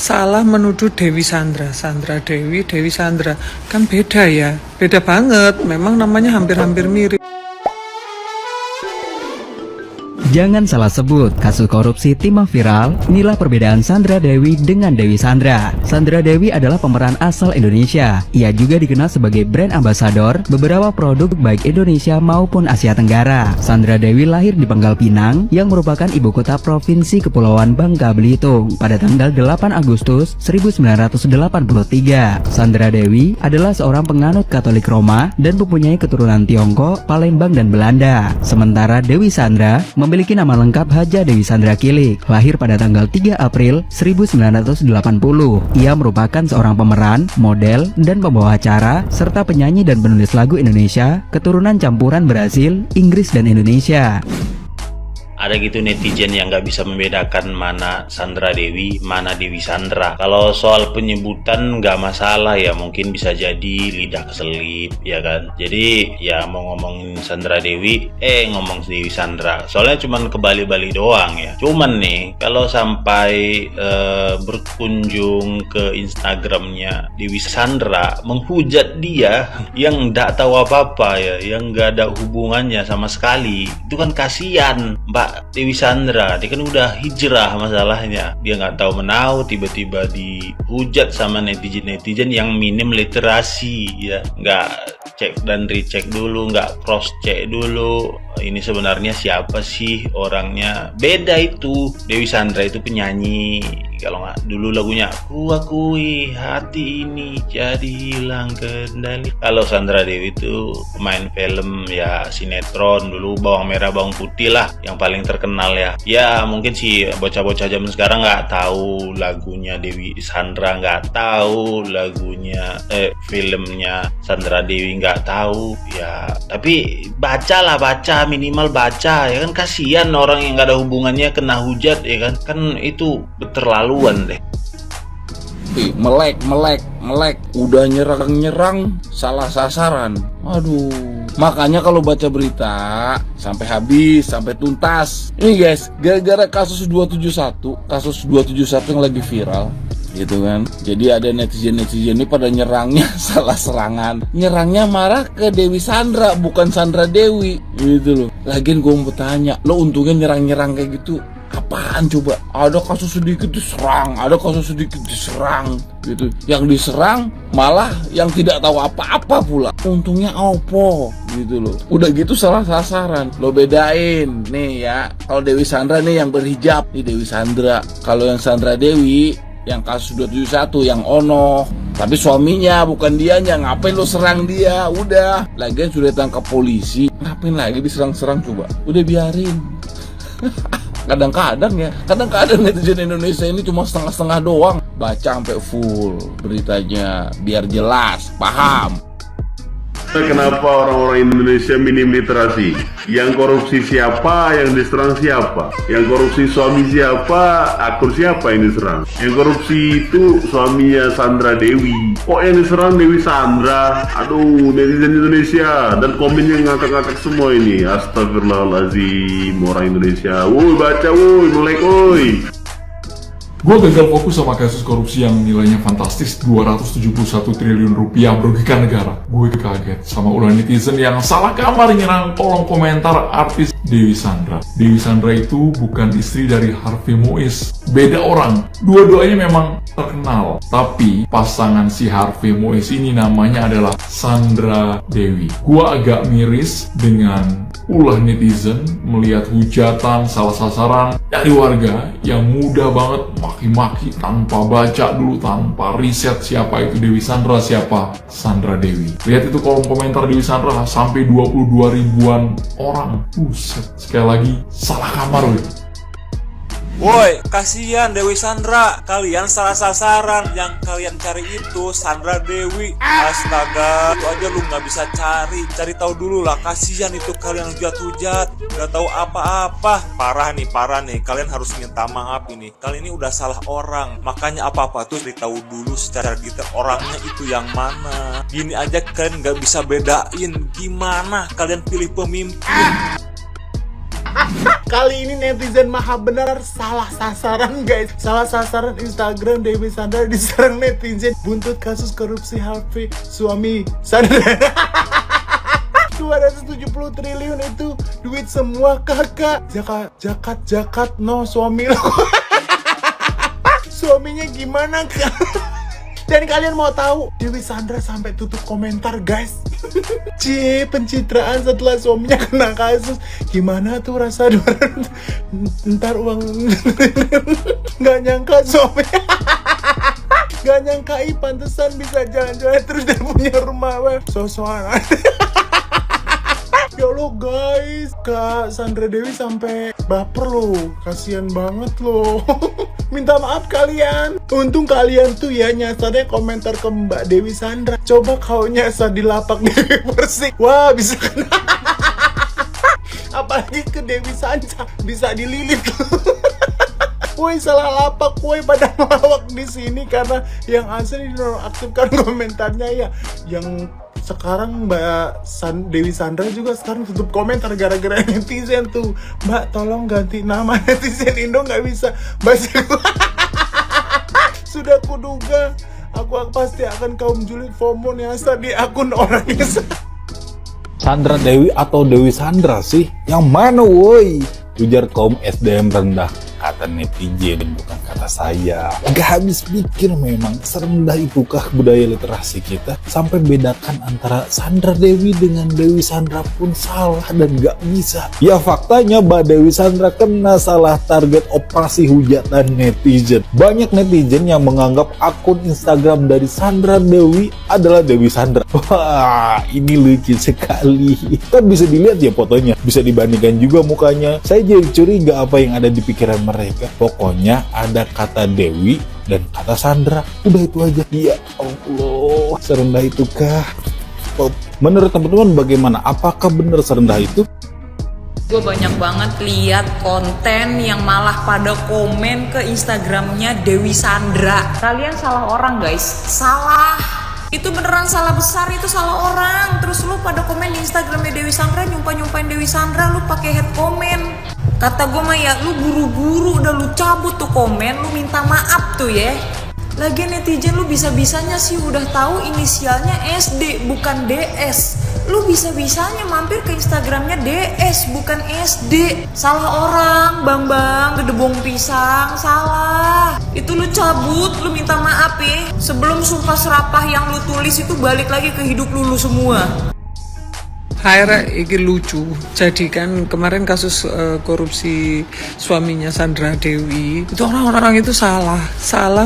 salah menuduh Dewi Sandra. Sandra Dewi, Dewi Sandra. Kan beda ya, beda banget. Memang namanya hampir-hampir mirip. Jangan salah sebut, kasus korupsi timah viral, inilah perbedaan Sandra Dewi dengan Dewi Sandra. Sandra Dewi adalah pemeran asal Indonesia. Ia juga dikenal sebagai brand ambassador beberapa produk baik Indonesia maupun Asia Tenggara. Sandra Dewi lahir di Pangkal Pinang, yang merupakan ibu kota Provinsi Kepulauan Bangka Belitung, pada tanggal 8 Agustus 1983. Sandra Dewi adalah seorang penganut Katolik Roma dan mempunyai keturunan Tiongkok, Palembang, dan Belanda. Sementara Dewi Sandra memiliki nama lengkap Haja Dewi Sandra Kilik, lahir pada tanggal 3 April 1980. Ia merupakan seorang pemeran, model, dan pembawa acara, serta penyanyi dan penulis lagu Indonesia, keturunan campuran Brasil, Inggris, dan Indonesia. Ada gitu netizen yang nggak bisa membedakan mana Sandra Dewi, mana Dewi Sandra. Kalau soal penyebutan nggak masalah ya, mungkin bisa jadi lidah keselip ya kan. Jadi ya mau ngomongin Sandra Dewi, ngomong Dewi Sandra. Soalnya cuman kebalik-balik doang ya. Cuman nih kalau sampai berkunjung ke Instagramnya Dewi Sandra, menghujat dia yang nggak tahu apa-apa ya, yang nggak ada hubungannya sama sekali, itu kan kasihan Mbak Dewi Sandra. Dia kan udah hijrah masalahnya, dia nggak tahu menau, tiba-tiba dihujat sama netizen yang minim literasi ya, nggak cek dan recheck dulu, nggak cross check dulu, ini sebenarnya siapa sih orangnya. Beda itu, Dewi Sandra itu penyanyi. Kalau nggak dulu lagunya Ku akui hati ini jadi hilang kendali. Kalau Sandra Dewi itu pemain film ya, sinetron dulu, Bawang Merah Bawang Putih lah yang paling terkenal ya. Ya mungkin sih bocah-bocah zaman sekarang nggak tahu lagunya Dewi Sandra, nggak tahu lagunya filmnya Sandra Dewi, nggak tahu ya. Tapi bacalah, baca, minimal baca ya kan. Kasihan orang yang nggak ada hubungannya kena hujat ya kan. Kan itu keterlaluan deh. Melek, udah nyerang, salah sasaran. Aduh, makanya kalau baca berita sampai habis, sampai tuntas. Ini guys, gara-gara kasus 271 yang lagi viral gitu kan. Jadi ada netizen ini pada nyerangnya salah serangan. Nyerangnya marah ke Dewi Sandra, bukan Sandra Dewi gitu loh. Lagian gue mau tanya, lo untungnya nyerang kayak gitu apaan coba? Ada kasus sedikit diserang, ada kasus sedikit diserang gitu. Yang diserang malah yang tidak tahu apa-apa pula. Untungnya apa gitu loh. Udah gitu salah sasaran. Lo bedain nih ya. Kalau Dewi Sandra nih yang berhijab, nih Dewi Sandra. Kalau yang Sandra Dewi yang kasus 271 yang ono, tapi suaminya bukan dianya. Ngapain lo serang dia? Udah, lagian sudah tangkap polisi, ngapain lagi diserang-serang coba? Udah biarin. Kadang-kadang netizen Indonesia ini cuma setengah-setengah doang. Baca sampai full beritanya biar jelas, paham. Kenapa orang-orang Indonesia minim literasi? Yang korupsi siapa, yang diserang siapa? Yang korupsi suami siapa, akun siapa yang diserang? Yang korupsi itu suaminya Sandra Dewi. Kok yang diserang Dewi Sandra? Aduh, netizen Indonesia. Dan komennya ngakak-ngakak semua ini. Astagfirullahaladzim, orang Indonesia. Woi, baca woi, melek woi. Gue gagal fokus sama kasus korupsi yang nilainya fantastis, 271 triliun rupiah merugikan negara. Gue kaget sama ulah netizen yang salah kamar nyerang kolom komentar artis Dewi Sandra. Dewi Sandra itu bukan istri dari Harvey Muiz, beda orang. Dua-duanya memang terkenal, tapi pasangan si Harvey Muiz ini namanya adalah Sandra Dewi. Gue agak miris dengan ulah netizen melihat hujatan salah sasaran dari warga yang mudah banget maki-maki tanpa baca dulu, tanpa riset siapa itu Dewi Sandra, siapa Sandra Dewi. Lihat itu kolom komentar Dewi Sandra sampai 22 ribuan orang. Buset, sekali lagi salah kamar weh. Woi, kasihan Dewi Sandra, kalian salah sasaran. Yang kalian cari itu Sandra Dewi. Astaga, itu aja lu nggak bisa cari tahu dulu lah. Kasihan itu kalian hujat-hujat, nggak tahu apa-apa. Parah nih, kalian harus minta maaf ini. Kalian ini udah salah orang, makanya apa-apa tuh ditahu dulu secara detail orangnya itu yang mana. Gini aja kalian nggak bisa bedain, gimana kalian pilih pemimpin? Kali ini netizen maha benar salah sasaran guys. Salah sasaran Instagram Dewi Sandra diserang netizen buntut kasus korupsi HP suami Sandra. 270 triliun itu duit semua kakak. Jakat no suami lo. Suaminya gimana kak? Dan kalian mau tahu Dewi Sandra sampai tutup komentar guys. Pencitraan setelah suaminya kena kasus. Gimana tuh rasa ntar uang. Nggak nyangka suaminya. Nggak nyangka pantesan bisa jalan-jalan terus dan punya rumah. So-soan. Ya Allah guys, Kak Sandra Dewi sampai baper loh. Kasian banget loh. Minta maaf kalian. Untung kalian tuh ya nyasarnya komentar ke Mbak Dewi Sandra. Coba kau nyasar di lapak Dewi Persik. Wah bisa kena. Apalagi ke Dewi Sandra bisa dililit. Woi salah lapak, woi pada ngelawak di sini karena yang asli dinonaktifkan komentarnya ya. Yang sekarang Mbak Dewi Sandra juga sekarang tutup komentar gara-gara netizen tuh. Mbak tolong ganti nama, netizen Indo nggak bisa baca. Sudah kuduga aku pasti akan kaum julid FOMO nyasar di akun orang yang Sandra Dewi atau Dewi Sandra sih? Yang mana woi? Ujar kaum SDM rendah. Kata netizen, bukan kata saya. Gak habis pikir memang, serendah itukah budaya literasi kita sampai bedakan antara Sandra Dewi dengan Dewi Sandra pun salah dan gak bisa. Ya faktanya Mbak Dewi Sandra kena salah target operasi hujatan netizen. Banyak netizen yang menganggap akun Instagram dari Sandra Dewi adalah Dewi Sandra. Wah, ini lucu sekali. Kan bisa dilihat ya fotonya, bisa dibandingkan juga mukanya. Saya jadi curiga apa yang ada di pikiran mereka. Pokoknya ada kata Dewi dan kata Sandra. Udah itu aja. Ya Allah, serendah itukah? Menurut teman-teman bagaimana? Apakah benar serendah itu? Gue banyak banget lihat konten yang malah pada komen ke Instagramnya Dewi Sandra. Kalian salah orang guys, salah. Itu beneran salah besar, itu salah orang. Terus lu pada komen di Instagramnya Dewi Sandra, nyumpain Dewi Sandra, lu pakai head comment. Kata gue mah ya, lu buru-buru udah lu cabut tuh komen, lu minta maaf tuh ya. Lagian netizen lu bisa-bisanya sih udah tahu inisialnya SD bukan DS. Lu bisa-bisanya mampir ke Instagramnya DS bukan SD. Salah orang, Bambang, gedebong pisang, salah. Itu lu cabut, lu minta maaf ya. Sebelum sumpah serapah yang lu tulis itu balik lagi ke hidup lu semua. Haira ini lucu. Jadi kan kemarin kasus korupsi suaminya Sandra Dewi, itu orang-orang itu salah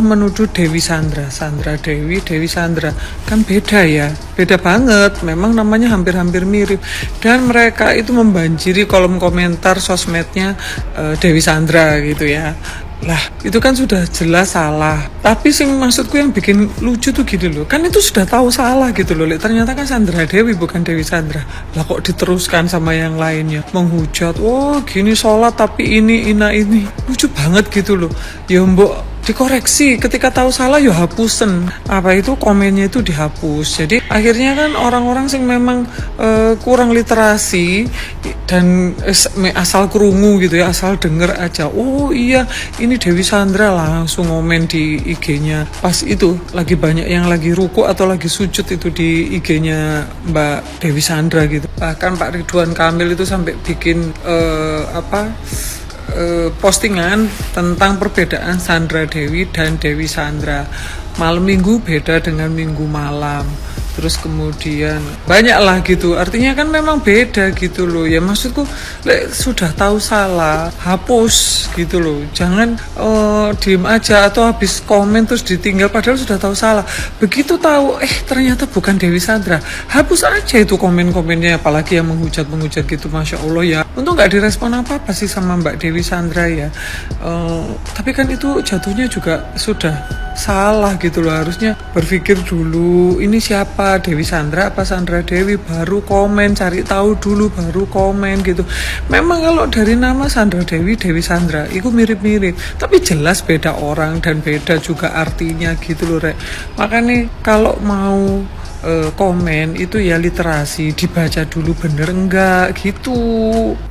menuduh Dewi Sandra Dewi Sandra. Kan beda ya, beda banget. Memang namanya hampir-hampir mirip. Dan mereka itu membanjiri kolom komentar sosmednya Dewi Sandra gitu ya. Lah itu kan sudah jelas salah. Tapi sing maksudku yang bikin lucu tuh gitu loh, kan itu sudah tahu salah gitu loh. Ternyata kan Sandra Dewi bukan Dewi Sandra. Lah kok diteruskan sama yang lainnya menghujat, oh gini sholat tapi ini lucu banget gitu loh. Ya mbok dikoreksi, ketika tahu salah ya hapusen. Apa itu komennya itu dihapus. Jadi akhirnya kan orang-orang sing memang kurang literasi dan asal kerungu gitu ya, asal denger aja. Oh iya, ini Dewi Sandra, langsung ngomen di IG-nya. Pas itu lagi banyak yang lagi ruku atau lagi sujud itu di IG-nya Mbak Dewi Sandra gitu. Bahkan Pak Ridwan Kamil itu sampai bikin postingan tentang perbedaan Sandra Dewi dan Dewi Sandra. Malam minggu beda dengan minggu malam. Terus kemudian banyak lah gitu. Artinya kan memang beda gitu loh. Ya maksudku sudah tahu salah, hapus gitu loh. Jangan diem aja atau habis komen terus ditinggal padahal sudah tahu salah. Begitu tahu ternyata bukan Dewi Sandra, hapus aja itu komen-komennya. Apalagi yang menghujat gitu, Masya Allah ya. Untung nggak direspon apa-apa sih sama Mbak Dewi Sandra ya. Tapi kan itu jatuhnya juga sudah salah gitu loh. Harusnya berpikir dulu, ini siapa, Dewi Sandra apa Sandra Dewi, baru komen, cari tahu dulu baru komen gitu. Memang kalau dari nama Sandra Dewi, Dewi Sandra itu mirip-mirip, tapi jelas beda orang dan beda juga artinya gitu loh Rek. Makanya kalau mau komen itu ya literasi, dibaca dulu bener enggak gitu.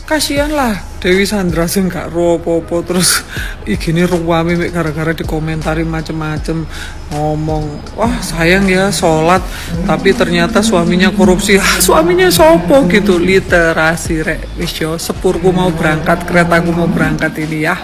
Kasihan lah Dewi Sandra sing gak ro apa-apa, terus igine ruwame mek gara-gara dikomentari macem-macem, ngomong wah sayang ya sholat tapi ternyata suaminya korupsi. Suaminya sopo gitu. Literasi rek, wis yo sepurku mau berangkat, keretaku mau berangkat ini ya.